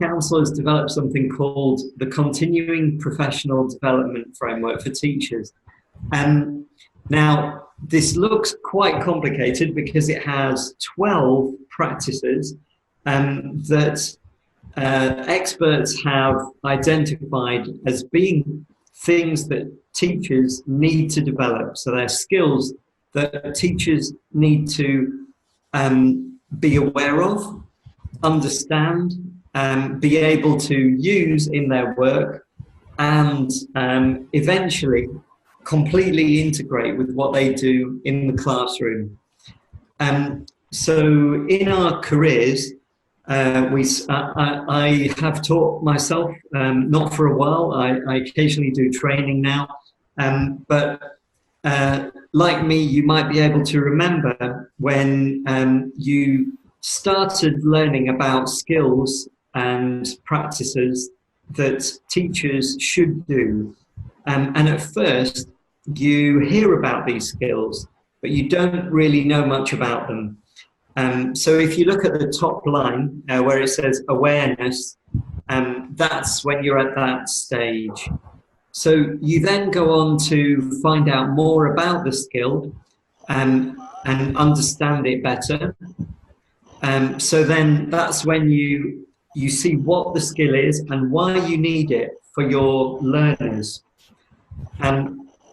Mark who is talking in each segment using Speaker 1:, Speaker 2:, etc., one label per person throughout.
Speaker 1: Council has developed something called the Continuing Professional Development Framework for Teachers. Now, this looks quite complicated because it has 12 practices that experts have identified as being things that teachers need to develop. So they're skills that teachers need to be aware of, understand, be able to use in their work, and eventually completely integrate with what they do in the classroom. So in our careers, I have taught myself, not for a while. I occasionally do training now, but like me, you might be able to remember when you started learning about skills and practices that teachers should do. And at first, you hear about these skills, but you don't really know much about them. So if you look at the top line where it says awareness, that's when you're at that stage. So you then go on to find out more about the skill and understand it better. So then that's when you see what the skill is and why you need it for your learners.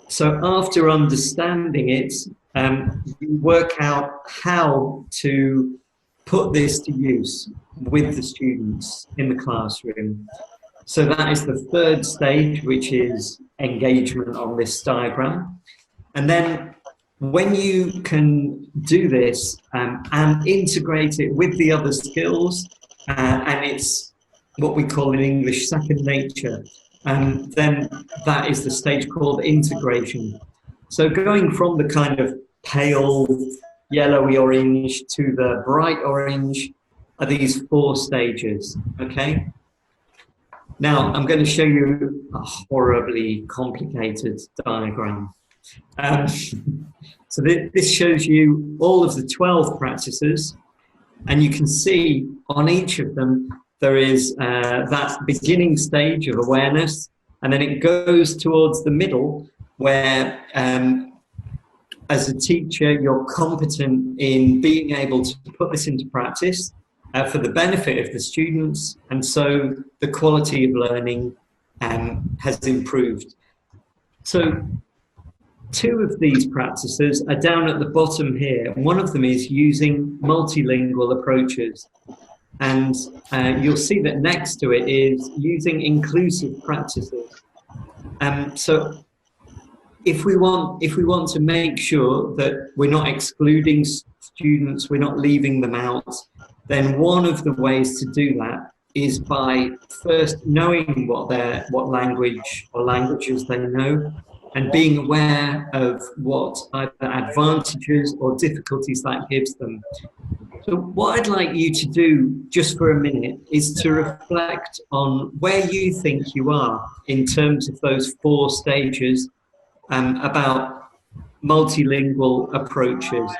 Speaker 1: So after understanding it, you work out how to put this to use with the students in the classroom. So that is the third stage, which is engagement on this diagram. And then when you can do this and integrate it with the other skills, and it's what we call in English second nature, then that is the stage called integration. So going from the kind of pale yellowy orange to the bright orange are these 4 stages, okay? Now, I'm going to show you a horribly complicated diagram. So this shows you all of the 12 practices, and you can see on each of them there is that beginning stage of awareness, and then it goes towards the middle where as a teacher you're competent in being able to put this into practice for the benefit of the students, and so the quality of learning has improved. So 2 of these practices are down at the bottom here. One of them is using multilingual approaches. And you'll see that next to it is using inclusive practices. So if we want to make sure that we're not excluding students, we're not leaving them out, then one of the ways to do that is by first knowing what language or languages they know, and being aware of what either advantages or difficulties that gives them. So what I'd like you to do just for a minute is to reflect on where you think you are in terms of those 4 stages about multilingual approaches.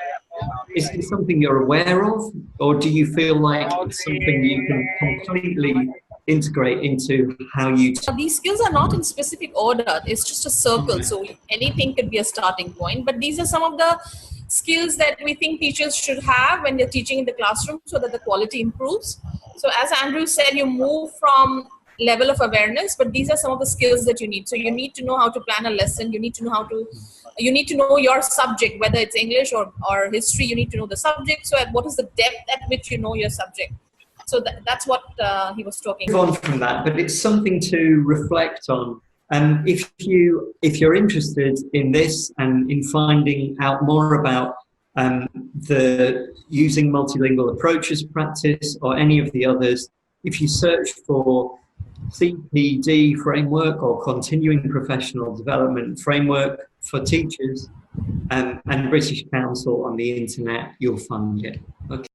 Speaker 1: Is it something you're aware of, or do you feel like it's something you can completely integrate into how you...
Speaker 2: These skills are not in specific order, it's just a circle, so anything could be a starting point, but these are some of the skills that we think teachers should have when they're teaching in the classroom so that the quality improves. So as Andrew said, you move from level of awareness, but these are some of the skills that you need. So you need to know how to plan a lesson, you need to know you need to know your subject, whether it's English or history, you need to know the subject. So what is the depth at which you know your subject? So that's what he was talking about.
Speaker 1: On from that, but it's something to reflect on. And if you're interested in this and in finding out more about the using multilingual approaches practice or any of the others, if you search for CPD framework or continuing professional development framework for teachers and British Council on the internet, you'll find it. Okay.